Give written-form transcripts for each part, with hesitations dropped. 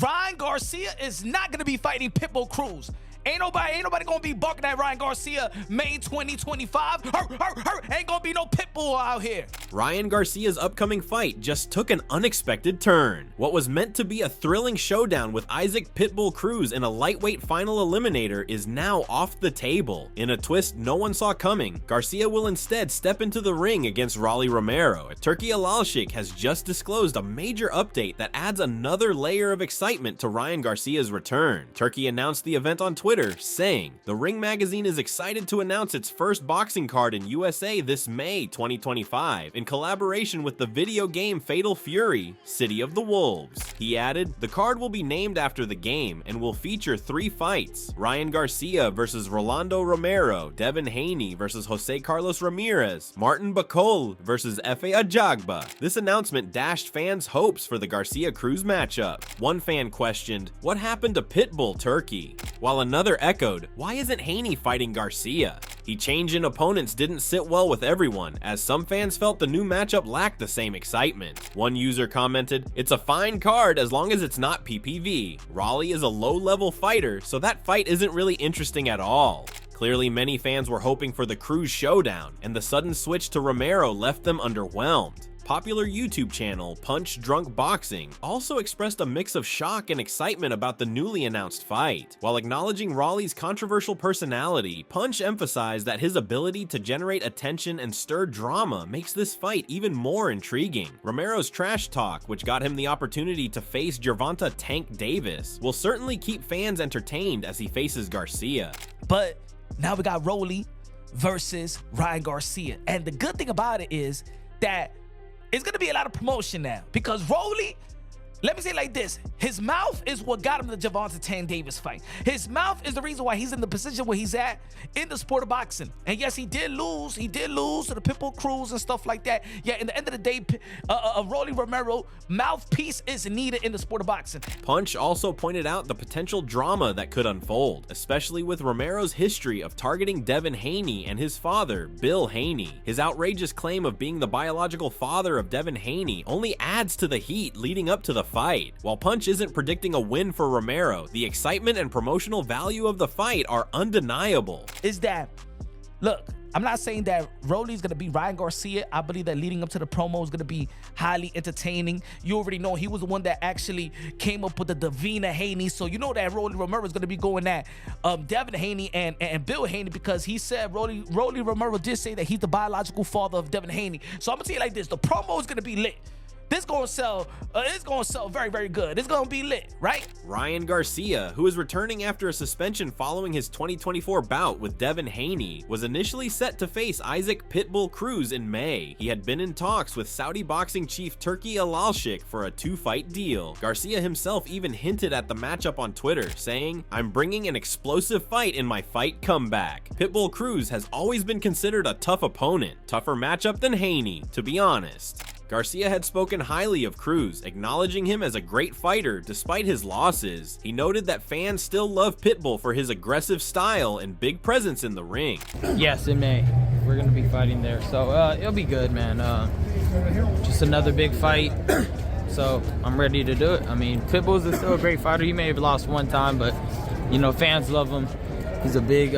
Ryan Garcia is not gonna be fighting Pitbull Cruz. Ain't nobody gonna be barking at Ryan Garcia May 2025. Ain't gonna be no Pitbull out here. Ryan Garcia's upcoming fight just took an unexpected turn. What was meant to be a thrilling showdown with Isaac Pitbull Cruz in a lightweight final eliminator is now off the table. In a twist no one saw coming, Garcia will instead step into the ring against Romero. Turki Alalshikh has just disclosed a major update that adds another layer of excitement to Ryan Garcia's return. Turki announced the event on Twitter, saying, "The Ring magazine is excited to announce its first boxing card in USA this May 2025 in collaboration with the video game Fatal Fury, City of the Wolves." He added, "The card will be named after the game and will feature 3 fights: Ryan Garcia versus Rolando Romero, Devin Haney versus Jose Carlos Ramirez, Martin Bacol versus Efe Ajagba." This announcement dashed fans' hopes for the Garcia-Cruz matchup. One fan questioned, "What happened to Pitbull Turki?" While another echoed, "Why isn't Haney fighting Garcia?" The change in opponents didn't sit well with everyone, as some fans felt the new matchup lacked the same excitement. One user commented, "It's a fine card as long as it's not PPV. Raleigh is a low-level fighter, so that fight isn't really interesting at all." Clearly, many fans were hoping for the Cruz showdown, and the sudden switch to Romero left them underwhelmed. Popular YouTube channel Punch Drunk Boxing also expressed a mix of shock and excitement about the newly announced fight. While acknowledging Raleigh's controversial personality, Punch emphasized that his ability to generate attention and stir drama makes this fight even more intriguing. Romero's trash talk, which got him the opportunity to face Gervonta Tank Davis, will certainly keep fans entertained as he faces Garcia. But now we got Rolly versus Ryan Garcia. And the good thing about it is that it's gonna be a lot of promotion now, because Rolly, let me say it like this, his mouth is what got him the Gervonta Tank Davis fight. His mouth is the reason why he's in the position where he's at in the sport of boxing. And yes, he did lose to the Pitbull Cruz and stuff like that. Yeah, in the end of the day, Rolly Romero mouthpiece is needed in the sport of boxing. Punch also pointed out the potential drama that could unfold, especially with Romero's history of targeting Devin Haney and his father, Bill Haney. His outrageous claim of being the biological father of Devin Haney only adds to the heat leading up to the fight. While Punch isn't predicting a win for Romero, the excitement and promotional value of the fight are undeniable. Is that, look, I'm not saying that Rolly's gonna be Ryan Garcia. I believe that leading up to the promo is gonna be highly entertaining. You already know he was the one that actually came up with the Davina Haney, so you know that Rolly Romero is gonna be going at Devin Haney and Bill Haney, because he said Rolly Romero did say that he's the biological father of Devin Haney. So I'm gonna tell you like this: the promo is gonna be lit. This gonna sell. It's gonna sell very, very good. It's gonna be lit, right? Ryan Garcia, who is returning after a suspension following his 2024 bout with Devin Haney, was initially set to face Isaac Pitbull Cruz in May. He had been in talks with Saudi boxing chief Turki Alalshikh for a 2-fight deal. Garcia himself even hinted at the matchup on Twitter, saying, "I'm bringing an explosive fight in my fight comeback." Pitbull Cruz has always been considered a tough opponent, tougher matchup than Haney, to be honest. Garcia had spoken highly of Cruz, acknowledging him as a great fighter despite his losses. He noted that fans still love Pitbull for his aggressive style and big presence in the ring. Yes, in May. We're going to be fighting there, so it'll be good, man. Just another big fight, so I'm ready to do it. I mean, Pitbull's still a great fighter. He may have lost one time, but, you know, fans love him. He's a big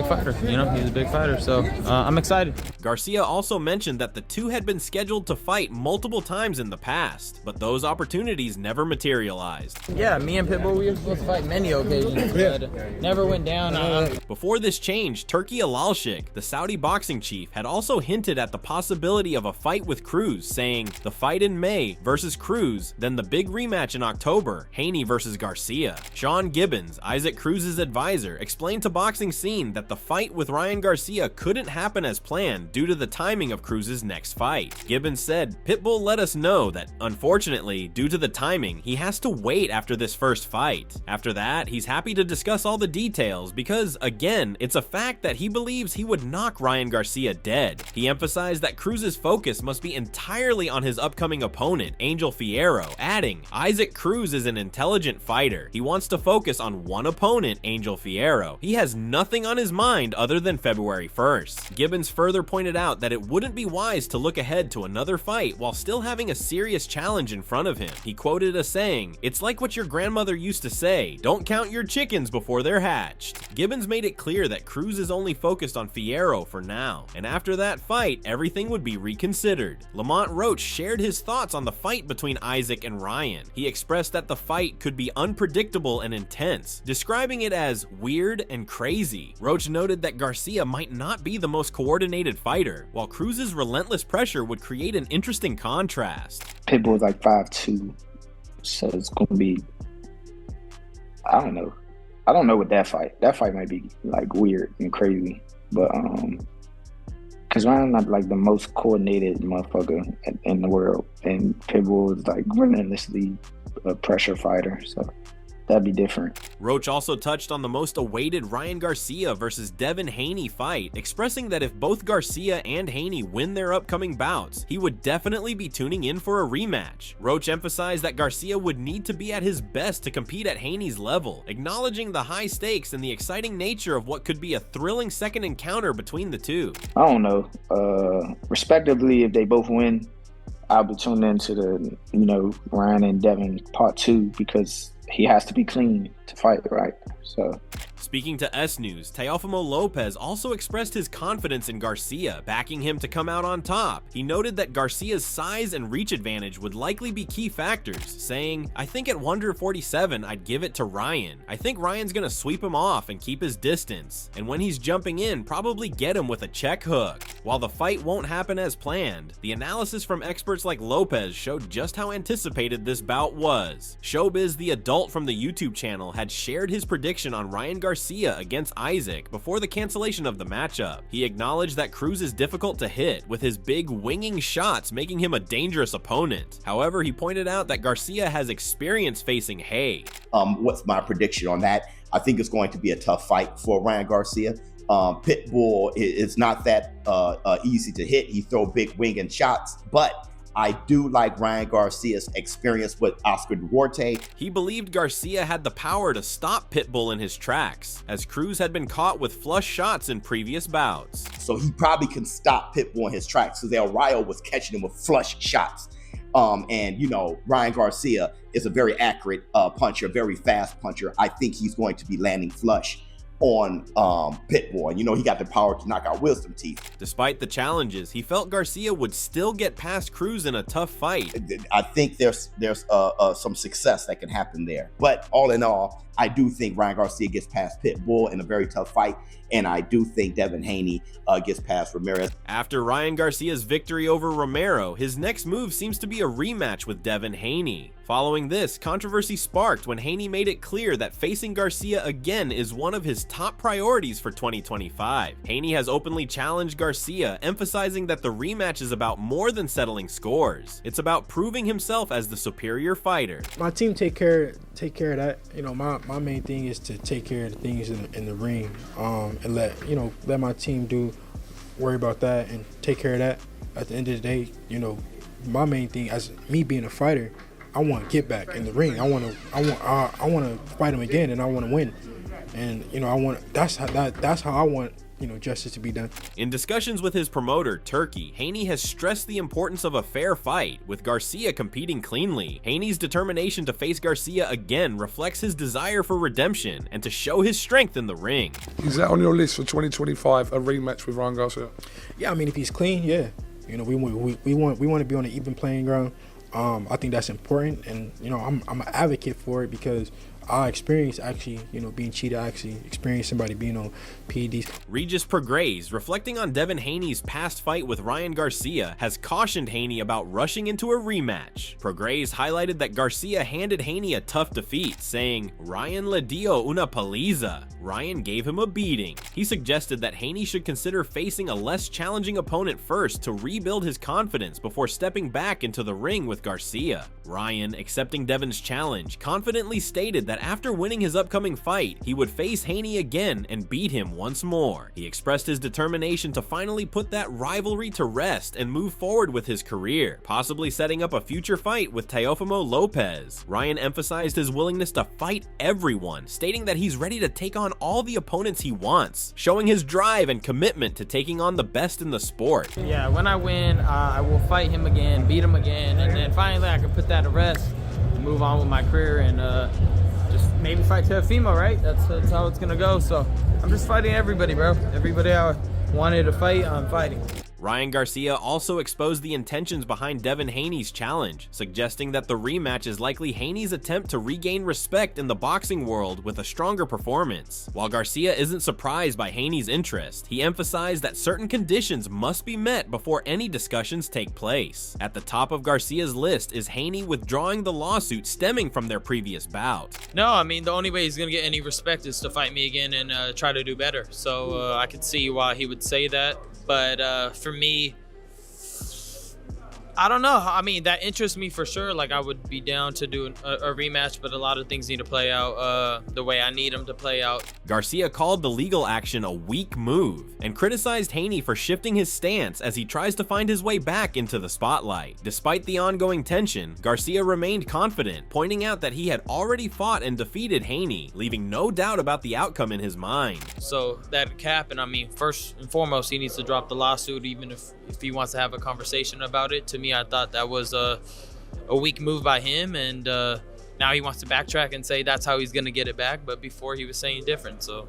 fighter, you know, he's a big fighter, so I'm excited. Garcia also mentioned that the two had been scheduled to fight multiple times in the past, but those opportunities never materialized. Yeah, me and Pitbull, we were supposed to fight many occasions, but never went down. Before this change, Turki Alalshikh, the Saudi boxing chief, had also hinted at the possibility of a fight with Cruz, saying, "The fight in May versus Cruz, then the big rematch in October, Haney versus Garcia." Sean Gibbons, Isaac Cruz's advisor, explained to Boxing Scene that the fight with Ryan Garcia couldn't happen as planned due to the timing of Cruz's next fight. Gibbons said, "Pitbull let us know that, unfortunately, due to the timing, he has to wait after this first fight. After that, he's happy to discuss all the details because, again, it's a fact that he believes he would knock Ryan Garcia dead." He emphasized that Cruz's focus must be entirely on his upcoming opponent, Angel Fierro, adding, "Isaac Cruz is an intelligent fighter. He wants to focus on one opponent, Angel Fierro. He has nothing on his mind other than February 1st. Gibbons further pointed pointed out that it wouldn't be wise to look ahead to another fight while still having a serious challenge in front of him. He quoted a saying, "It's like what your grandmother used to say, don't count your chickens before they're hatched." Gibbons made it clear that Cruz is only focused on Fierro for now, and after that fight, everything would be reconsidered. Lamont Roach shared his thoughts on the fight between Isaac and Ryan. He expressed that the fight could be unpredictable and intense, describing it as weird and crazy. Roach noted that Garcia might not be the most coordinated fighter, while Cruz's relentless pressure would create an interesting contrast. Pitbull is like 5'2", so it's gonna be, I don't know. I don't know with that fight. That fight might be like weird and crazy, but because Ryan's not like the most coordinated motherfucker in the world, and Pitbull is like relentlessly a pressure fighter, so that'd be different. Roach also touched on the most awaited Ryan Garcia versus Devin Haney fight, expressing that if both Garcia and Haney win their upcoming bouts, he would definitely be tuning in for a rematch. Roach emphasized that Garcia would need to be at his best to compete at Haney's level, acknowledging the high stakes and the exciting nature of what could be a thrilling second encounter between the two. I don't know. Respectively, if they both win, I'll be tuned into the, Ryan and Devin part 2, because he has to be clean to fight, right? So. Speaking to S News, Teofimo Lopez also expressed his confidence in Garcia, backing him to come out on top. He noted that Garcia's size and reach advantage would likely be key factors, saying, "I think at 147, I'd give it to Ryan. I think Ryan's gonna sweep him off and keep his distance, and when he's jumping in, probably get him with a check hook." While the fight won't happen as planned, the analysis from experts like Lopez showed just how anticipated this bout was. Showbiz the Adult from the YouTube channel had shared his prediction on Ryan Garcia against Isaac before the cancellation of the matchup. He acknowledged that Cruz is difficult to hit, with his big winging shots making him a dangerous opponent. However, he pointed out that Garcia has experience facing Hay. What's my prediction on that? I think it's going to be a tough fight for Ryan Garcia. Pitbull is not that easy to hit. He throws big winging shots, but I do like Ryan Garcia's experience with Oscar Duarte. He believed Garcia had the power to stop Pitbull in his tracks, as Cruz had been caught with flush shots in previous bouts. So he probably can stop Pitbull in his tracks, because El Rayo was catching him with flush shots. Ryan Garcia is a very accurate puncher, very fast puncher. I think he's going to be landing flush on Pitbull, and he got the power to knock out wisdom teeth. Despite the challenges, he felt Garcia would still get past Cruz in a tough fight. I think there's some success that can happen there, but all in all, I do think Ryan Garcia gets past Pitbull in a very tough fight, and I do think Devin Haney gets past Romero. After Ryan Garcia's victory over Romero, his next move seems to be a rematch with Devin Haney. Following this, controversy sparked when Haney made it clear that facing Garcia again is one of his top priorities for 2025. Haney has openly challenged Garcia, emphasizing that the rematch is about more than settling scores. It's about proving himself as the superior fighter. My team take care of that. My main thing is to take care of the things in the ring, and let my team worry about that and take care of that. At the end of the day, my main thing as me being a fighter, I want to get back in the ring. I want to fight him again, and I want to win. And that's how I want justice to be done. In discussions with his promoter, Turkey, Haney has stressed the importance of a fair fight, with Garcia competing cleanly. Haney's determination to face Garcia again reflects his desire for redemption and to show his strength in the ring. Is that on your list for 2025, a rematch with Ryan Garcia? Yeah, if he's clean, yeah. We want to be on an even playing ground. I think that's important, and I'm an advocate for it, because I experienced being cheated. I actually experienced somebody being on PEDs. Regis Prograis, reflecting on Devin Haney's past fight with Ryan Garcia, has cautioned Haney about rushing into a rematch. Prograis highlighted that Garcia handed Haney a tough defeat, saying, "Ryan le dio una paliza." Ryan gave him a beating. He suggested that Haney should consider facing a less challenging opponent first to rebuild his confidence before stepping back into the ring with Garcia. Ryan, accepting Devin's challenge, confidently stated that after winning his upcoming fight, he would face Haney again and beat him once more. He expressed his determination to finally put that rivalry to rest and move forward with his career, possibly setting up a future fight with Teofimo Lopez. Ryan emphasized his willingness to fight everyone, stating that he's ready to take on all the opponents he wants, showing his drive and commitment to taking on the best in the sport. Yeah, when I win, I will fight him again, beat him again, and then finally I can put that to rest, move on with my career, and just maybe fight Teofimo, right? That's how it's gonna go. So I'm just fighting everybody, bro. Everybody I wanted to fight, I'm fighting. Ryan Garcia also exposed the intentions behind Devin Haney's challenge, suggesting that the rematch is likely Haney's attempt to regain respect in the boxing world with a stronger performance. While Garcia isn't surprised by Haney's interest, he emphasized that certain conditions must be met before any discussions take place. At the top of Garcia's list is Haney withdrawing the lawsuit stemming from their previous bout. No, I mean, the only way he's gonna get any respect is to fight me again and try to do better. So I could see why he would say that. But for me, I don't know. I mean, that interests me for sure. Like, I would be down to do a rematch, but a lot of things need to play out the way I need them to play out. Garcia called the legal action a weak move and criticized Haney for shifting his stance as he tries to find his way back into the spotlight. Despite the ongoing tension, Garcia remained confident, pointing out that he had already fought and defeated Haney, leaving no doubt about the outcome in his mind. So that could happen. I mean, first and foremost, he needs to drop the lawsuit, even if he wants to have a conversation about it. To me, I thought that was a weak move by him, and now he wants to backtrack and say that's how he's going to get it back, but before he was saying different. So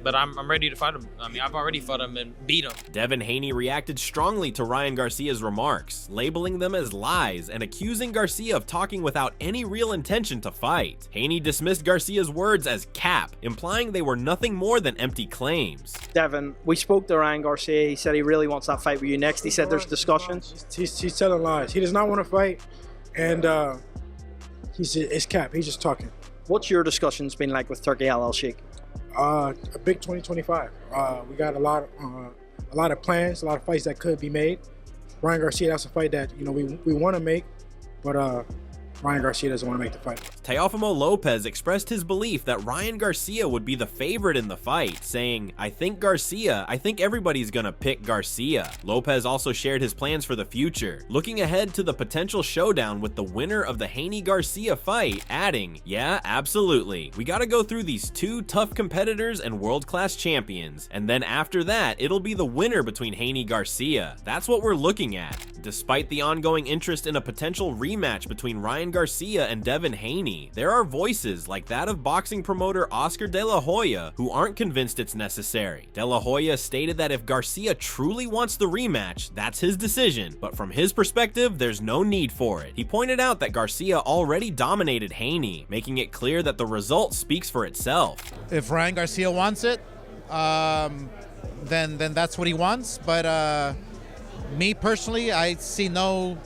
but I'm ready to fight him. I mean, I've already fought him and beat him. Devin Haney reacted strongly to Ryan Garcia's remarks, labeling them as lies and accusing Garcia of talking without any real intention to fight. Haney dismissed Garcia's words as cap, implying they were nothing more than empty claims. Devin, we spoke to Ryan Garcia. He said he really wants that fight with you next. He said there's discussions. He's telling lies. He does not want to fight, and it's cap. He's just talking. What's your discussions been like with Turkey Al Sheikh? A big 2025. We got a lot of plans, a lot of fights that could be made. Ryan Garcia, that's a fight that we want to make, but Ryan Garcia doesn't want to make the fight. Teofimo Lopez expressed his belief that Ryan Garcia would be the favorite in the fight, saying, I think everybody's gonna pick Garcia. Lopez also shared his plans for the future, looking ahead to the potential showdown with the winner of the Haney-Garcia fight, adding, yeah, absolutely. We gotta go through these two tough competitors and world-class champions, and then after that, it'll be the winner between Haney-Garcia. That's what we're looking at. Despite the ongoing interest in a potential rematch between Ryan Garcia and Devin Haney, there are voices like that of boxing promoter Oscar De La Hoya who aren't convinced it's necessary. De La Hoya stated that if Garcia truly wants the rematch, that's his decision, but from his perspective, there's no need for it. He pointed out that Garcia already dominated Haney, making it clear that the result speaks for itself. If Ryan Garcia wants it, then that's what he wants, but me personally, I see no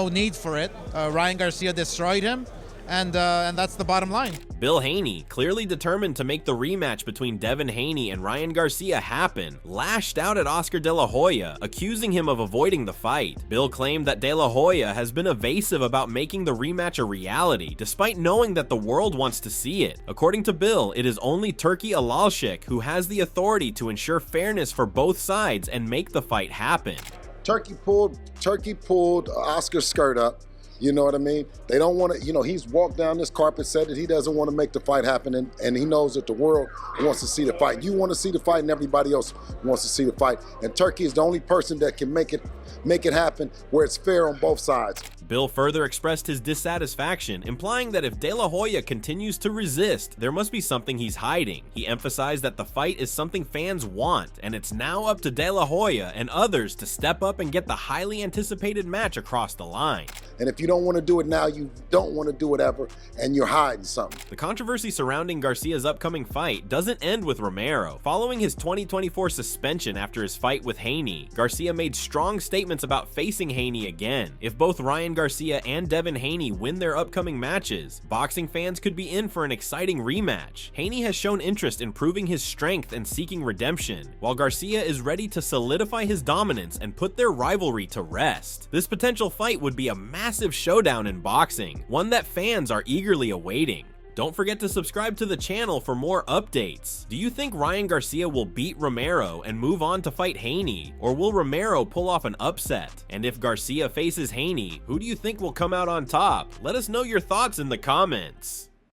need for it. Ryan Garcia destroyed him, and that's the bottom line. Bill Haney, clearly determined to make the rematch between Devin Haney and Ryan Garcia happen, lashed out at Oscar De La Hoya, accusing him of avoiding the fight. Bill claimed that De La Hoya has been evasive about making the rematch a reality, despite knowing that the world wants to see it. According to Bill, it is only Turkey Alalshik who has the authority to ensure fairness for both sides and make the fight happen. Turkey pulled Oscar's skirt up. You know what I mean? They don't want to, he's walked down this carpet, said that he doesn't want to make the fight happen, and he knows that the world wants to see the fight. You want to see the fight, and everybody else wants to see the fight. And Turkey is the only person that can make it happen where it's fair on both sides. Bill further expressed his dissatisfaction, implying that if De La Hoya continues to resist, there must be something he's hiding. He emphasized that the fight is something fans want, and it's now up to De La Hoya and others to step up and get the highly anticipated match across the line. And if you don't want to do it now, you don't want to do it ever, and you're hiding something. The controversy surrounding Garcia's upcoming fight doesn't end with Romero. Following his 2024 suspension after his fight with Haney, Garcia made strong statements about facing Haney again. If both Ryan Garcia and Devin Haney win their upcoming matches, boxing fans could be in for an exciting rematch. Haney has shown interest in proving his strength and seeking redemption, while Garcia is ready to solidify his dominance and put their rivalry to rest. This potential fight would be a massive showdown in boxing, one that fans are eagerly awaiting. Don't forget to subscribe to the channel for more updates. Do you think Ryan Garcia will beat Romero and move on to fight Haney, or will Romero pull off an upset? And if Garcia faces Haney, who do you think will come out on top? Let us know your thoughts in the comments.